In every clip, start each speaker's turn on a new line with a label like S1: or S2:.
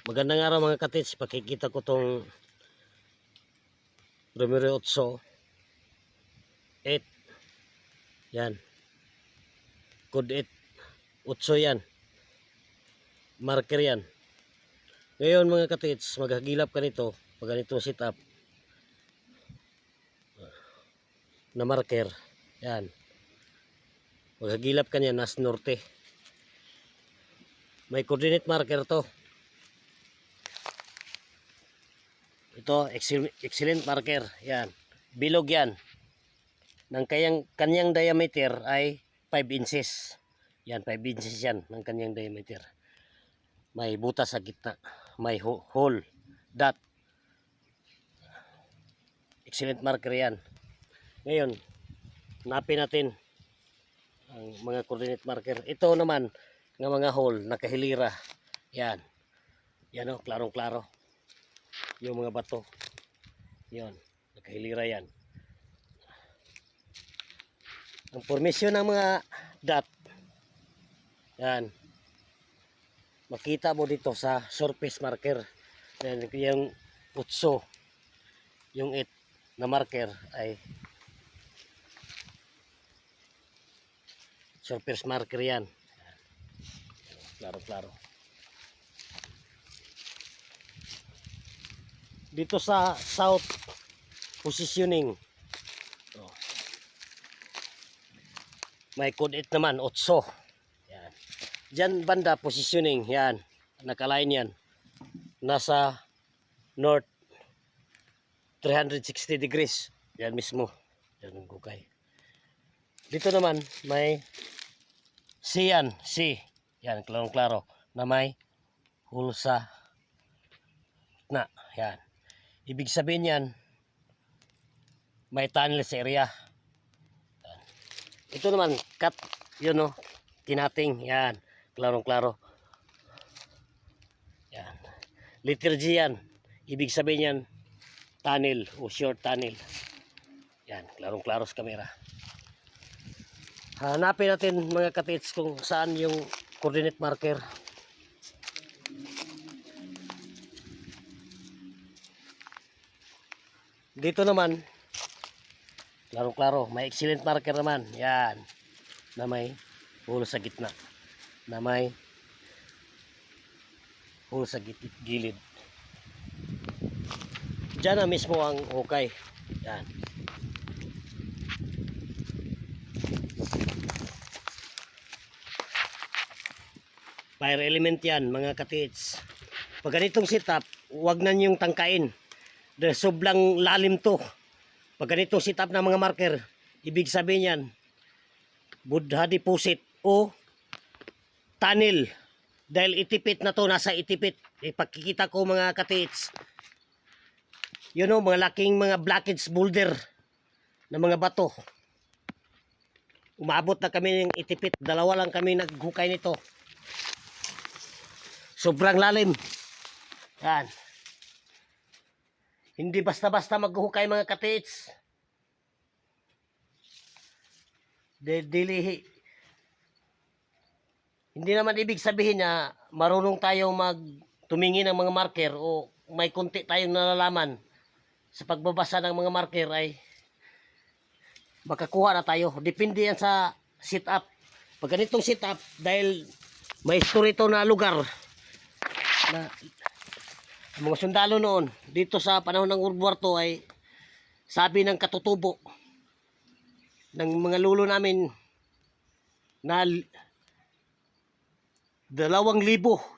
S1: Magandang araw mga katits, pakikita ko tong Romero 8 yan, code 8 yan, marker yan. Ngayon mga katits, maghagilap ka nito pag ganitong setup na marker yan, maghagilap ka niyan nas norte. May coordinate marker to. Ito, excellent marker. Yan. Bilog yan. Ng kanyang diameter ay 5 inches. Yan, 5 inches yan ng kanyang diameter. May butas sa gitna. May hole. Dot. Excellent marker yan. Ngayon, hanapin natin ang mga coordinate marker. Ito naman, ng mga hole, nakahilira. Yan. Yan o, klarong-klaro. Yung mga bato. Yan, nakahilira yan. Ang formasyon ng mga dot, yan, makita mo dito sa surface marker. Yan, yung 8, yung 8 na marker ay surface marker yan. Klaro-klaro. Dito sa south positioning, may code 8 naman, 8. Yan. Diyan banda positioning, yan. Nakalain yan. Nasa north 360 degrees. Yan mismo. Yan ang gukay. Dito naman may C yan. C. Yan, klarong-klaro. Na may hulsa na. Yan. Ibig sabihin yan, may tunnel sa area. Ito naman, cut, yun o, kinating, yan, klarong-klaro. Yan, letter G yan, ibig sabihin yan, tunnel o short tunnel. Yan, klarong-klaro sa kamera. Hanapin natin mga katits kung saan yung coordinate marker. Dito naman, klaro-klaro, may excellent marker naman. Yan. Na may hole sa gitna. Na may hole sa gilid. Diyan na mismo ang hukay. Yan. Fire element yan, mga katits. Pag ganitong setup, huwag na niyong tangkain. Dahil sobrang lalim to. Pag ganitong setup ng mga marker, ibig sabihin yan, Buddha deposit o tunnel. Dahil itipit na to, nasa itipit. Ipakikita ko mga katits. Yun o, mga laking mga blockage boulder na mga bato. Umabot na kami ng itipit. 2 lang kami naghukay nito. Sobrang lalim. Yan. Hindi basta-basta maghukay mga katits. Hindi naman ibig sabihin na marunong tayong tumingin ng mga marker o may kunti tayong nalalaman sa pagbabasa ng mga marker ay makakuha na tayo. Depende yan sa setup. Pag ganitong setup, dahil may history ito na lugar na ang mga sundalo noon dito sa panahon ng World War II ay sabi ng katutubo ng mga lulo namin na 2,000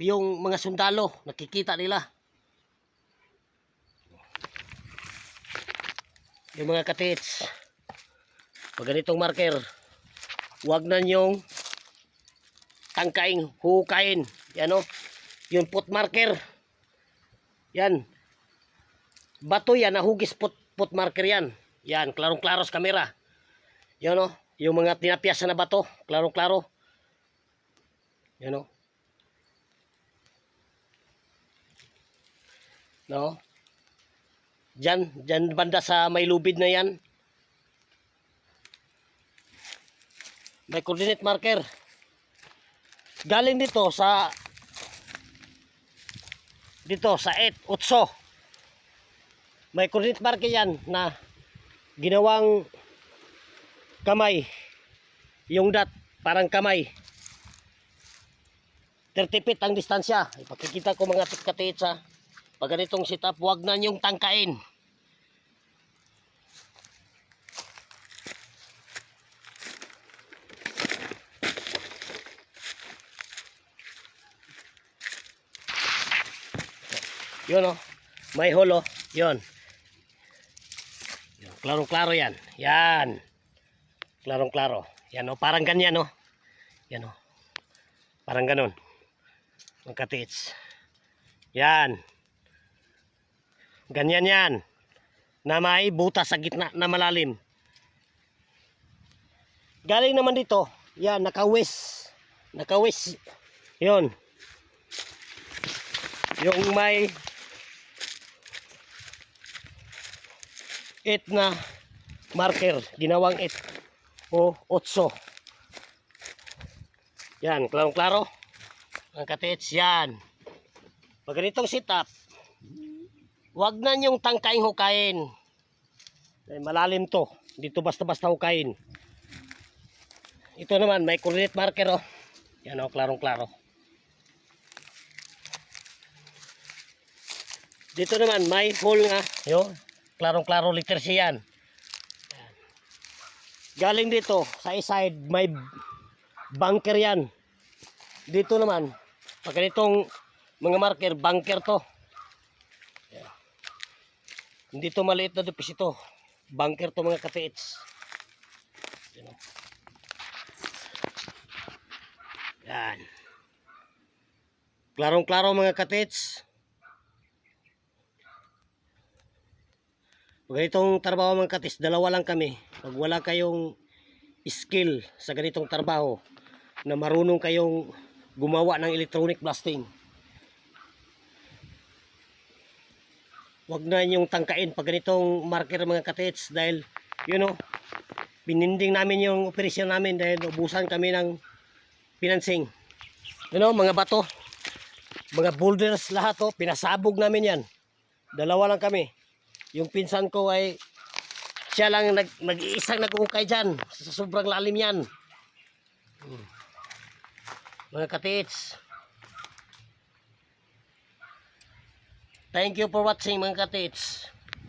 S1: yung mga sundalo, nakikita nila. Yung mga katits, pag ganitong marker, huwag na nyong tangkaing, hukain. Yan o, yung put marker. Yan. Bato yan, nahugis put marker yan. Yan, klarong-klaro sa kamera. Yan o, yung mga tinapyasan na bato, klarong-klaro. Yan o. No? Diyan banda sa may lubid na yan. May coordinate marker. Galing dito sa dito sa 8, 8. May coordinate marker yan na ginawang kamay. Yung dot, parang kamay. 30 feet ang distansya. Ipakikita ko mga katiits ha. Pag ganitong setup, huwag na niyong tangkain. Yun o. May hole o. Yun. Klarong-klaro yan. Yan. Klarong-klaro. Yan o. Parang ganyan o. Yan o. Parang ganon. Mga katiits. Yan. Ganyan yan. Na may butas sa gitna na malalim. Galing naman dito. Yan. Nakawis. Nakawis. Yun. Yung may 8 na marker, ginawang 8 o 8. Yan, klaro-klaro. Ang katiits, yan. Pag ganitong setup, wag na nyong tangkaing hukayin. Malalim to. Dito basta-basta hukayin. Ito naman, may coordinate marker oh. Yan oh, klarong-klaro. Dito naman, may hole nga. Yun. Klarong-klaro, liter C yan. Galing dito, sa side, may bunker yan. Dito naman, pag ganitong mga marker, bunker to. Hindi to maliit na deposito. Bunker to mga katiits. Yan. Klarong-klaro mga katiits. Pag ganitong trabaho mga katis, dalawa lang kami. Pag wala kayong skill sa ganitong trabaho, na marunong kayong gumawa ng electronic blasting, wag na yung tangkain pag ganitong marker mga katits, dahil you know, bininding namin yung operasyon namin dahil ubusan kami ng financing. You know, mga bato, mga boulders lahat oh, pinasabog namin yan. Dalawa lang kami. Yung pinsan ko ay siya lang nag-iisang nag-uukay dyan. Sa sobrang lalim yan. Mga katiits. Thank you for watching mga katiits.